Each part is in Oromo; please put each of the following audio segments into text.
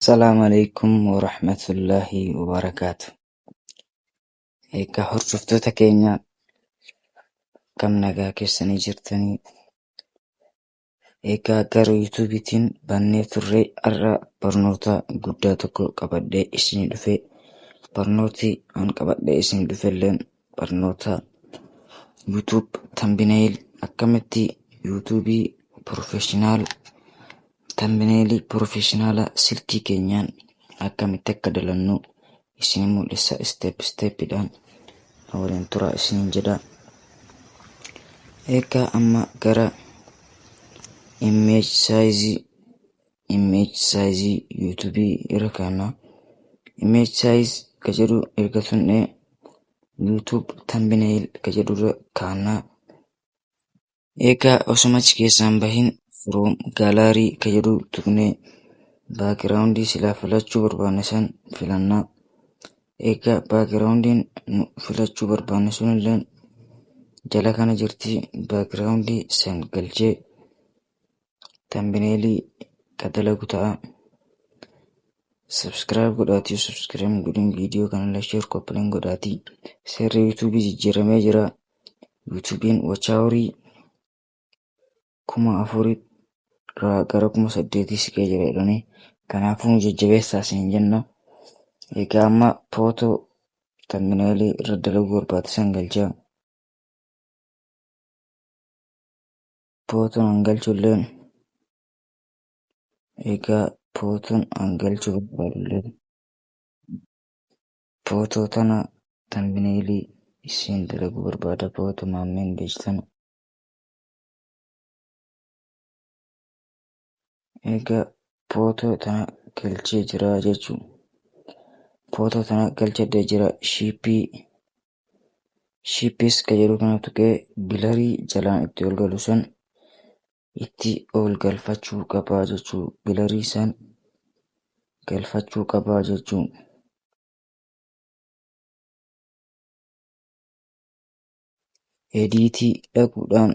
السلام عليكم ورحمة الله وبركاته. Hordoftoota keenya kam nagaa keessanii jirtanii. Gara yuutuubiitiin bannee turree har'a barnoota guddaa tokko qabadhee isinii dhufe. Barnooti an qabadhee isinii dhufelleen barnoota yuutuub tambineeyil akkamitti yuutuubii tambineelii pirofeeshinaala silkii keenyaan akkamitti akka dalannu isinii mul'isa isteeppiidhaan waliin turaa isiniin jedha. Amma gara image saayizii yuutuubii irra kaana. Image size ka jedhu erga tunnee yuutuub tambineeyil ka jedhu irra kaana. Osuma achi keessaan bahin from gaalaarii ka jedhu tuqnee baakiraawundii silaa filachuu barbaanne san filannaa. Baakiraawundiin nu filachuu barbaanne sunillee jala kana jirti. Baakiraawundii san galchee tambineelii ka dalagu ta'a. Subscribe godhaatii, subscribe godhin viidiyoo kanallee share koppiliin godhaatii. Seerri yuutuubii jijjiiramee jira. Yuutuubiin wachaaworii 4,000 irraa gara 8,000 siqee jira jedhanii. Kanaafuu jajjabeessaa isin jenna. Amma footoo tambineelii irra dalaguu barbaachisan galchaa. Footoon an galchulleen footoo tana tambineelii isiin dalaguu barbaada. Footoo maammeen beeksitana. Footoo tana galchee jira jechuun. Footoo tana galchadhee jira. Shiippiis ka jedhu kana tuqee bilarii jalaan itti ol galu san itti ol galfachuu qabaa jechuu. Bilarii san galfachuu qabaa jechuun. Ediitii dhaquudhaan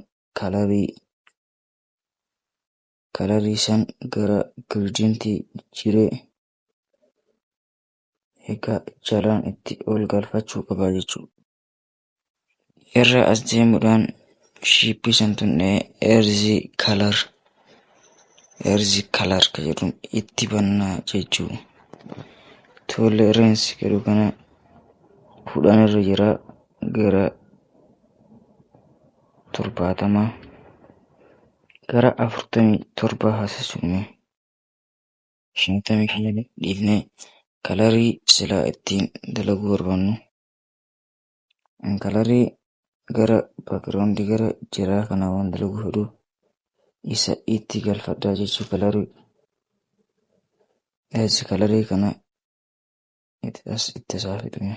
kalarii san gara girdiintii jiree jalaan itti ol galfachuu qabaa jechuu. Irra as deemuudhaan shiippii san tunnee eerzii kalar ka jedhuun itti bannaa jechuu. Tooleransi jedhu kana 10 irra jira gara 70 gara 47 haasisuume 50 keenya dhiifnee kalarii silaa ittiin dalaguu barbaannu. Kalarii gara baakiraawundii gara jiraa kanaa waan dalaguu fedhu isa itti galfadhaa jechuu. Kalarii kana itti isaa fidhume.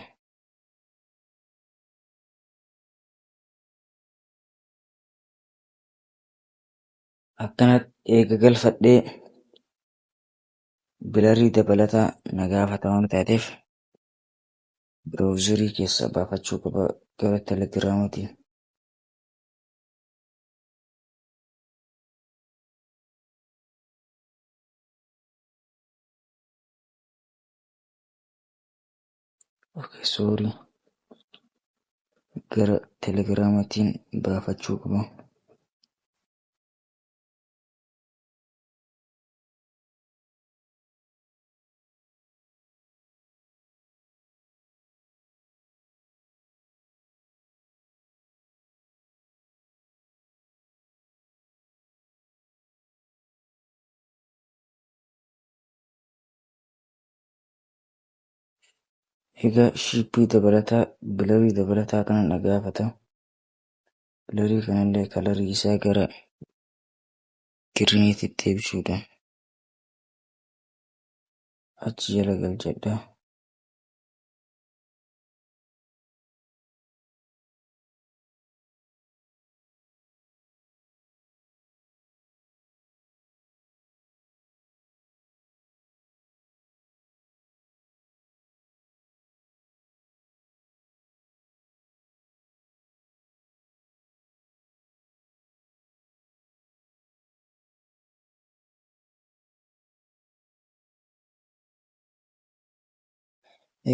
Akkanatti eega galfadhee bilarii dabalataa na gaafata waan taateef biroowuzarii keessaa baafachuu qaba gara telegiraamatiin. Gara telegiraamatiin baafachuu qaba. Shiippii dabalataa bilarii dabalataa kana na gaafata. Bilarii kanallee kalarii isaa gara giriiniitti deebisuudha. Achi jala galchadha.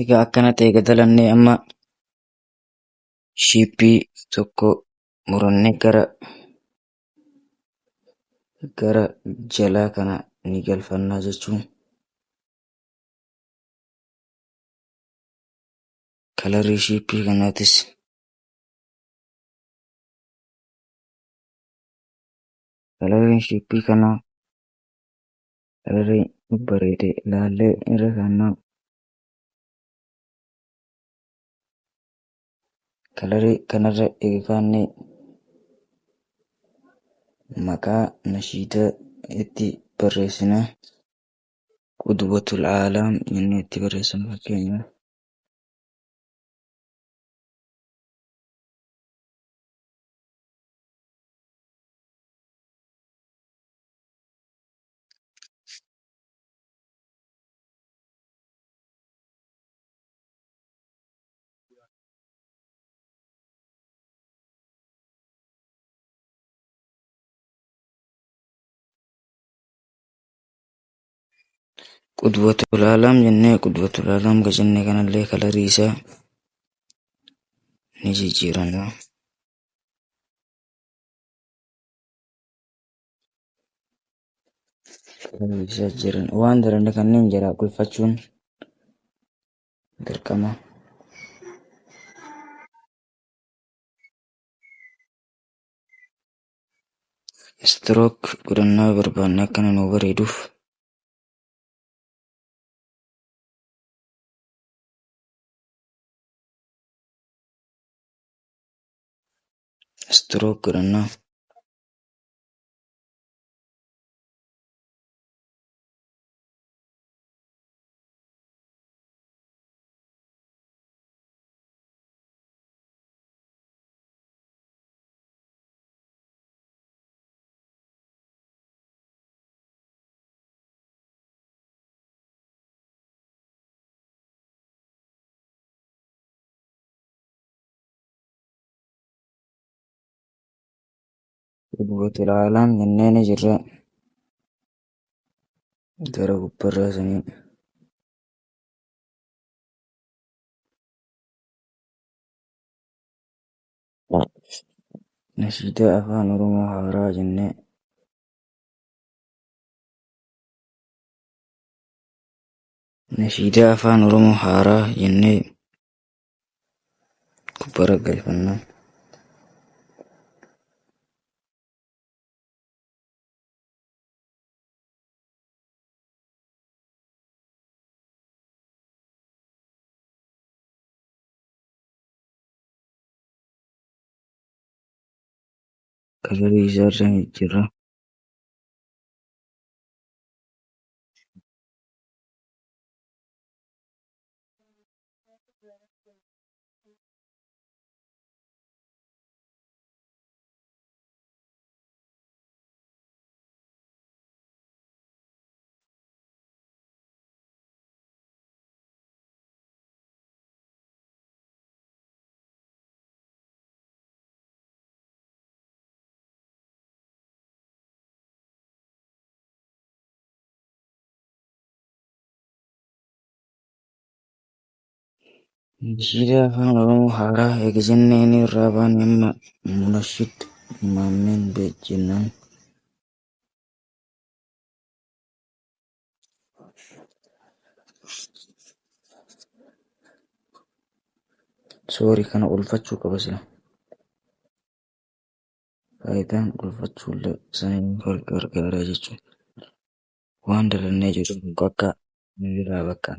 Egaa akkana ta'e gadalannee amma shiippii tokko murannee gara jalaa kana ni galfannaa jechuun kalarii shiippii kanaatis kalariin shiippii kanaa kalarii bareede ilaallee irra kaannaa kalarii kanarra eegaannee maqaa nashiidaa itti barreessina qudwatul aalaam jennee itti barreessina fakkeenyaaf qudwatul aalaam jennee qudwatul aalaam jennee kanallee kalarii isaa ni jijjiiranna. Waan daranne kanneen jalaa qolfachuun dirqama. Strook godhannaa barbaanne akkana nuu bareeduuf strook godhannaa. Qudwatul aalaam jennee ni jirra gara gubbarraa sanii nashiidaa afaan oromoo haaraa jennee gubbarra galfannaa. Kalarii isaarra jira. Nashiidaa afaan oromoo haaraa eega jennee inni irraa baane amma Munashid Maammeen jennaan. Soorii kana olfachuu qaba sila. Faayidaan olfachuullee sanii gargaaraa jechuudha. Waan dalannee jiru akka miiraa bakka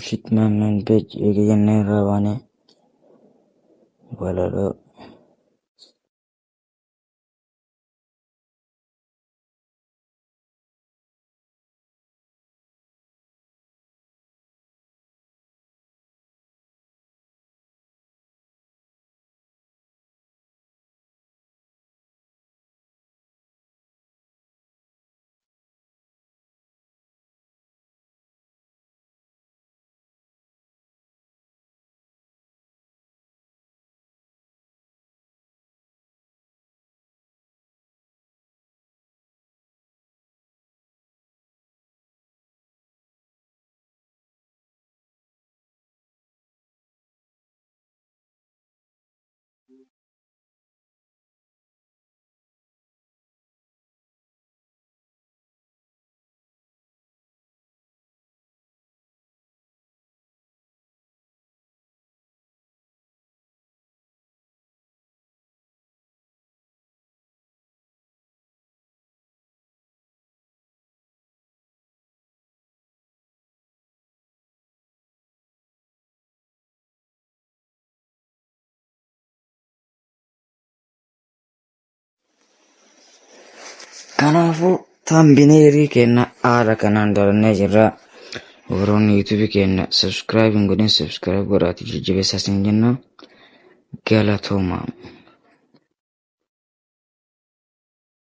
Shitman page eegayannee raabane walalo kanaafuu tambineerii kenna haala kanaan dalannee jirra. Warroonni yuutuubii kenna subscribe hin godhin subscribe godhaati jajjabeessaa isin jenna. Galatooma.